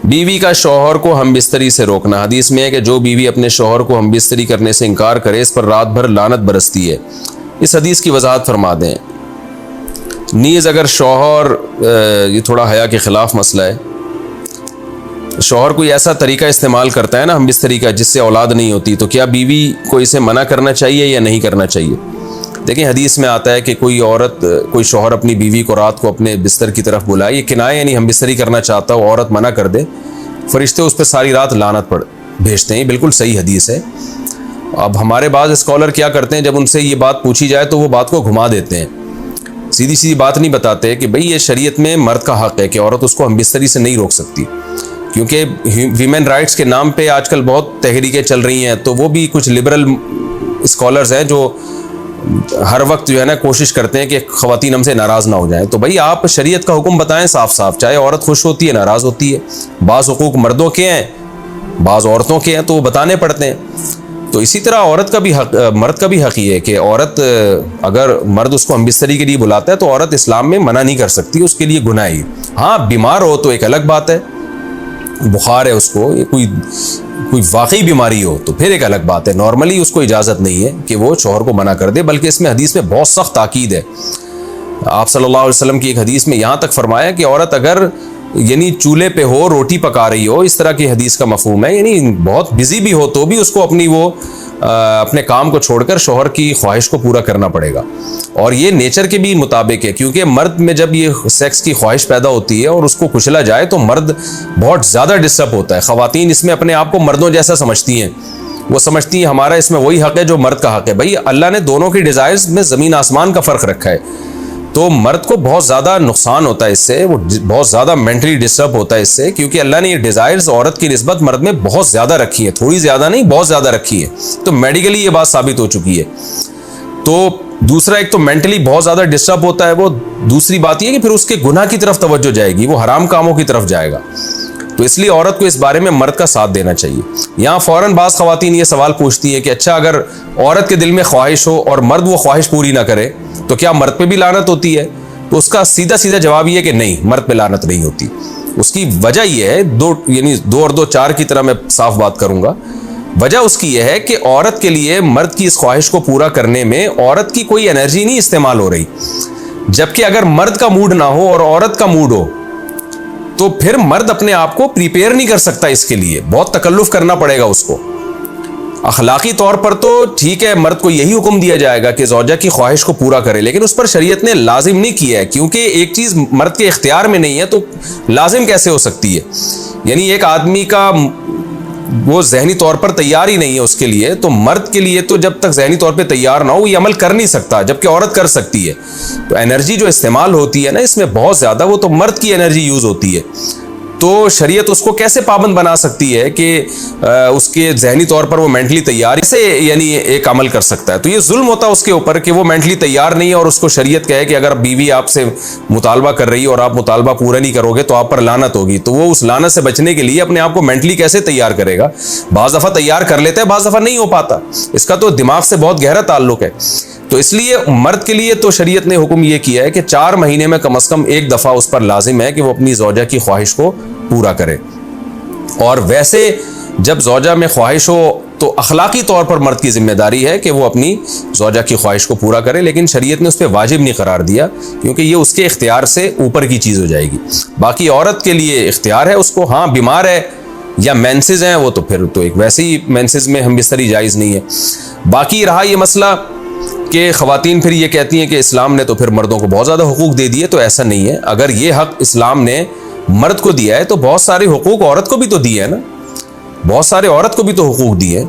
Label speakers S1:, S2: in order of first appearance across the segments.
S1: बीवी का शौहर को हमबिस्तरी से रोकना। हदीस में है कि जो बीवी अपने शौहर को हमबिस्तरी करने से इनकार करे इस पर रात भर लानत बरसती है। इस हदीस की वजाहत फरमा दें। नीज़ अगर शौहर, ये थोड़ा हया के ख़िलाफ़ मसला है, शौहर कोई ऐसा तरीका इस्तेमाल करता है ना हमबिस्तरी का जिससे औलाद नहीं होती, तो क्या बीवी को इसे मना करना चाहिए या नहीं करना चाहिए? देखिए हदीस में आता है कि कोई शौहर अपनी बीवी को रात को अपने बिस्तर की तरफ बुलाए, ये किनाया यानी हमबिस्तरी करना चाहता हो, औरत मना कर दे, फरिश्ते उस पर सारी रात लानत भेजते हैं। बिल्कुल सही हदीस है। अब हमारे बाज़ स्कॉलर क्या करते हैं, जब उनसे ये बात पूछी जाए तो वो बात को घुमा देते हैं, सीधी सीधी बात नहीं बताते कि भाई ये शरीयत में मर्द का हक़ है कि औरत उसको हमबिस्तरी से नहीं रोक सकती, क्योंकि वीमेन राइट्स के नाम पे आजकल बहुत तहरीकें चल रही हैं। तो वो भी कुछ लिबरल स्कॉलर्स हैं जो हर वक्त जो है ना कोशिश करते हैं कि ख़वातीन हमसे नाराज़ ना हो जाएं। तो भाई आप शरीयत का हुक्म बताएं साफ साफ, चाहे औरत खुश होती है नाराज़ होती है, बाज़ हुकूक मर्दों के हैं बाज़ औरतों के हैं, तो वो बताने पड़ते हैं। तो इसी तरह मर्द का भी हक़ ये है कि औरत, अगर मर्द उसको हमबिस्तरी के लिए बुलाता है तो औरत इस्लाम में मना नहीं कर सकती, उसके लिए गुनाह है। हाँ, बीमार हो तो एक अलग बात है, बुखार है उसको, ये कोई वाकई बीमारी हो तो फिर एक अलग बात है। नॉर्मली उसको इजाज़त नहीं है कि वो शौहर को मना कर दे, बल्कि इसमें हदीस में बहुत सख्त ताकीद है। आप सल्लल्लाहु अलैहि वसल्लम की एक हदीस में यहाँ तक फरमाया कि औरत अगर यानी चूल्हे पे हो, रोटी पका रही हो, इस तरह की हदीस का मफहूम है, यानी बहुत बिजी भी हो तो भी उसको अपने काम को छोड़कर शौहर की ख्वाहिश को पूरा करना पड़ेगा। और ये नेचर के भी मुताबिक है, क्योंकि मर्द में जब ये सेक्स की ख्वाहिश पैदा होती है और उसको कुचला जाए तो मर्द बहुत ज़्यादा डिस्टर्ब होता है। ख़वातीन इसमें अपने आप को मर्दों जैसा समझती हैं, वो समझती हैं हमारा इसमें वही हक़ है जो मर्द का हक़ है। भाई अल्लाह ने दोनों की डिज़ायर्स में ज़मीन आसमान का फ़र्क रखा है, तो मर्द को बहुत ज़्यादा नुकसान होता है इससे, वो बहुत ज़्यादा मेंटली डिस्टर्ब होता है इससे, क्योंकि अल्लाह ने ये डिज़ायर्स औरत की निस्बत मर्द में बहुत ज़्यादा रखी है, थोड़ी ज़्यादा नहीं बहुत ज़्यादा रखी है। तो मेडिकली ये बात साबित हो चुकी है। तो दूसरा, एक तो मेंटली बहुत ज़्यादा डिस्टर्ब होता है वो, दूसरी बात ये कि फिर उसके गुनाह की तरफ तवज्जो जाएगी, वो हराम कामों की तरफ जाएगा। तो इसलिए औरत को इस बारे में मर्द का साथ देना चाहिए। यहाँ फ़ौरन बाज़ ख़वातीन ये सवाल पूछती है कि अच्छा अगर औरत के दिल में ख्वाहिश हो और मर्द वो ख्वाहिश पूरी ना करे तो क्या मर्द पे भी लानत होती है? तो उसका सीधा सीधा जवाब ये है कि नहीं, मर्द पे लानत नहीं होती। उसकी वजह यह है, दो और दो चार की तरह मैं साफ बात करूंगा। वजह उसकी यह है कि औरत के लिए मर्द की इस ख्वाहिश को पूरा करने में औरत की कोई एनर्जी नहीं इस्तेमाल हो रही, जबकि अगर मर्द का मूड ना हो और औरत का मूड हो तो फिर मर्द अपने आप को प्रिपेयर नहीं कर सकता, इसके लिए बहुत तकल्लुफ करना पड़ेगा उसको। अखलाकी तौर पर तो ठीक है, मर्द को यही हुक्म दिया जाएगा कि ज़ौजा की ख्वाहिश को पूरा करे, लेकिन उस पर शरीयत ने लाजिम नहीं किया है, क्योंकि एक चीज़ मर्द के इख्तियार में नहीं है तो लाजिम कैसे हो सकती है? यानी एक आदमी का वो जहनी तौर पर तैयार ही नहीं है उसके लिए, तो मर्द के लिए तो जब तक जहनी तौर पर तैयार ना हो ये अमल कर नहीं सकता, जबकि औरत कर सकती है। तो एनर्जी जो इस्तेमाल होती है ना इसमें बहुत ज़्यादा, वो तो मर्द की एनर्जी यूज़ होती है। तो शरीयत उसको कैसे पाबंद बना सकती है कि उसके जहनी तौर पर वो मेंटली तैयार से यानी एक अमल कर सकता है? तो ये जुल्म होता है उसके ऊपर कि वो मेंटली तैयार नहीं है और उसको शरीयत कहे कि अगर बीवी आपसे मुतालबा कर रही है और आप मुतालबा पूरा नहीं करोगे तो आप पर लानत होगी। तो वो उस लानत से बचने के लिए अपने आप को मेंटली कैसे तैयार करेगा? बाज़ दफ़ा तैयार कर लेता है, बाज़ दफ़ा नहीं हो पाता। इसका तो दिमाग से बहुत गहरा ताल्लुक है। तो इसलिए मर्द के लिए तो शरीयत ने हुक्म यह किया है कि 4 महीने में कम से कम एक दफ़ा उस पर लाजिम है कि वो अपनी ज़ौजा की ख्वाहिश को पूरा करे। और वैसे जब ज़ौजा में ख्वाहिश हो तो अखलाकी तौर पर मर्द की जिम्मेदारी है कि वो अपनी ज़ौजा की ख्वाहिश को पूरा करे, लेकिन शरीयत ने उस पर वाजिब नहीं करार दिया, क्योंकि ये उसके इख्तियार से ऊपर की चीज़ हो जाएगी। बाकी औरत के लिए इख्तियार है उसको, हाँ बीमार है या मेंसेस हैं वो तो फिर तो एक वैसे ही मेंसेस में हमबिस्तरी जायज़ नहीं है। बाकी रहा ये मसला कि ख़वातीन फिर ये कहती हैं कि इस्लाम ने तो फिर मर्दों को बहुत ज़्यादा हुकूक दे दिए, तो ऐसा नहीं है। अगर ये हक़ इस्लाम ने मर्द को दिया है तो बहुत सारे हुकूक औरत को भी तो दिए है ना, बहुत सारे औरत को भी तो हुकूक दिए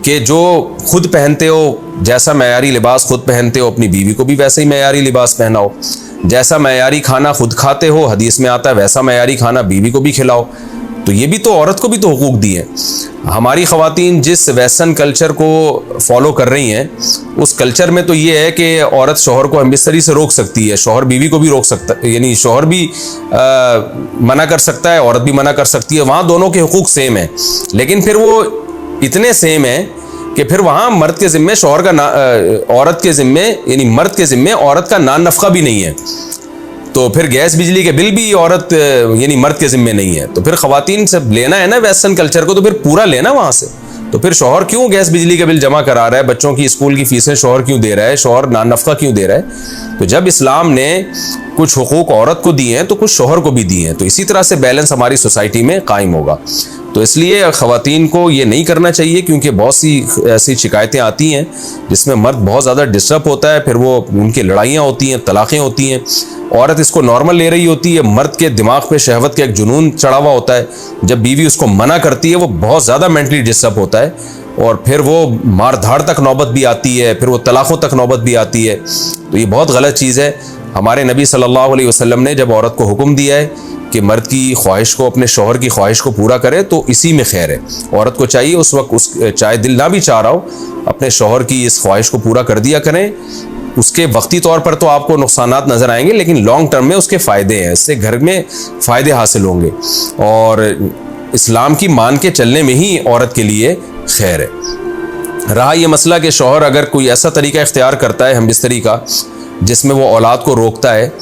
S1: कि जो खुद पहनते हो, जैसा मयारी लिबास खुद पहनते हो अपनी बीवी को भी वैसे ही मयारी लिबास पहनाओ, जैसा मयारी खाना खुद खाते हो हदीस में आता है वैसा मयारी खाना बीवी को भी खिलाओ। तो ये भी तो औरत को भी तो हुकूक दिए हैं। हमारी ख़वातीन जिस वेस्टर्न कल्चर को फॉलो कर रही हैं उस कल्चर में तो ये है कि औरत शौहर को हमबिस्तरी से रोक सकती है, शौहर बीवी को भी रोक सकता है, यानी शौहर भी मना कर सकता है, औरत भी मना कर सकती है। वहाँ दोनों के हुकूक सेम है, लेकिन फिर वो इतने सेम है कि फिर वहाँ मर्द के ज़िम्मे औरत के ज़िम्मे यानी मर्द के ज़िम्मे औरत का नान नफ़क़ा भी नहीं है। तो फिर गैस बिजली के बिल भी औरत यानी मर्द के जिम्मे नहीं है। तो फिर खवातीन से लेना है ना वेस्टर्न कल्चर को, तो फिर पूरा लेना वहां से। तो फिर शौहर क्यों गैस बिजली का बिल जमा करा रहा है, बच्चों की स्कूल की फीसें शौहर क्यों दे रहा है, शौहर नान नफका क्यों दे रहा है? तो जब इस्लाम ने कुछ हुकूक औरत को दिए हैं तो कुछ शौहर को भी दिए हैं, तो इसी तरह से बैलेंस हमारी सोसाइटी में कायम होगा। तो इसलिए ख़वातीन को ये नहीं करना चाहिए, क्योंकि बहुत सी ऐसी शिकायतें आती हैं जिसमें मर्द बहुत ज़्यादा डिस्टर्ब होता है, फिर वो उनकी लड़ाइयाँ होती हैं, तलाक़ें होती हैं। औरत इसको नॉर्मल ले रही होती है, मर्द के दिमाग पे शहवत का एक जुनून चढ़ा हुआ होता है। जब बीवी उसको मना करती है वो बहुत ज़्यादा मेंटली डिस्टर्ब होता है, और फिर वो मारधाड़ तक नौबत भी आती है, फिर वो तलाक़ों तक नौबत भी आती है। तो ये बहुत गलत चीज़ है। हमारे नबी सल्लल्लाहु अलैहि वसल्लम ने जब औरत को हुक्म दिया है कि मर्द की ख्वाहिश को, अपने शौहर की ख्वाहिश को पूरा करे, तो इसी में खैर है। औरत को चाहिए उस वक्त चाहे दिल ना भी चाह रहा हो, अपने शौहर की इस ख्वाहिश को पूरा कर दिया करें। उसके वक्ती तौर पर तो आपको नुकसानात नज़र आएंगे, लेकिन लॉन्ग टर्म में उसके फ़ायदे हैं, इससे घर में फ़ायदे हासिल होंगे और इस्लाम की मान के चलने में ही औरत के लिए खैर है। रहा यह मसला कि शौहर अगर कोई ऐसा तरीका इख्तियार करता है हमबिस्तरी का जिसमें वो औलाद को रोकता है,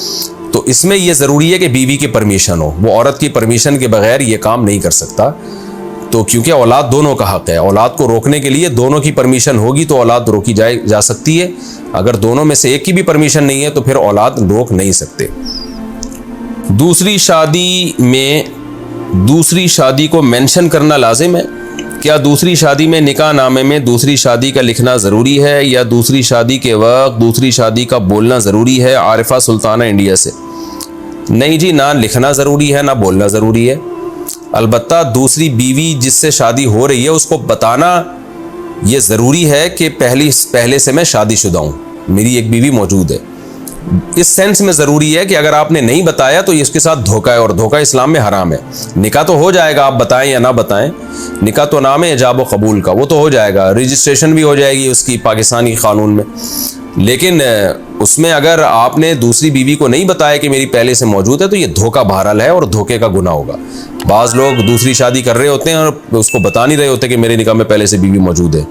S1: तो इसमें यह ज़रूरी है कि बीवी की परमिशन हो। वो औरत की परमिशन के बगैर ये काम नहीं कर सकता। तो क्योंकि औलाद दोनों का हक़ है, औलाद को रोकने के लिए दोनों की परमिशन होगी तो औलाद रोकी जा सकती है। अगर दोनों में से एक की भी परमिशन नहीं है तो फिर औलाद रोक नहीं सकते। दूसरी शादी को मेंशन करना लाजिम है। क्या दूसरी शादी में निकाह नामे में दूसरी शादी का लिखना ज़रूरी है, या दूसरी शादी के वक्त दूसरी शादी का बोलना ज़रूरी है? आरिफा सुल्ताना इंडिया से। नहीं जी, ना लिखना ज़रूरी है ना बोलना ज़रूरी है। अलबत्ता दूसरी बीवी जिससे शादी हो रही है उसको बताना ये ज़रूरी है कि पहले से मैं शादीशुदा हूँ, मेरी एक बीवी मौजूद है। इस सेंस में ज़रूरी है कि अगर आपने नहीं बताया तो इसके साथ धोखा है, और धोखा इस्लाम में हराम है। निकाह तो हो जाएगा, आप बताएं या ना बताएं, निकाह तो नाम है इजाब व कबूल का, वो तो हो जाएगा, रजिस्ट्रेशन भी हो जाएगी उसकी पाकिस्तानी कानून में। लेकिन उसमें अगर आपने दूसरी बीवी को नहीं बताया कि मेरी पहले से मौजूद है, तो ये धोखा बहरहाल है और धोखे का गुनाह होगा। बाज़ लोग दूसरी शादी कर रहे होते हैं और उसको बता नहीं रहे होते कि मेरे निकाह में पहले से बीवी मौजूद है।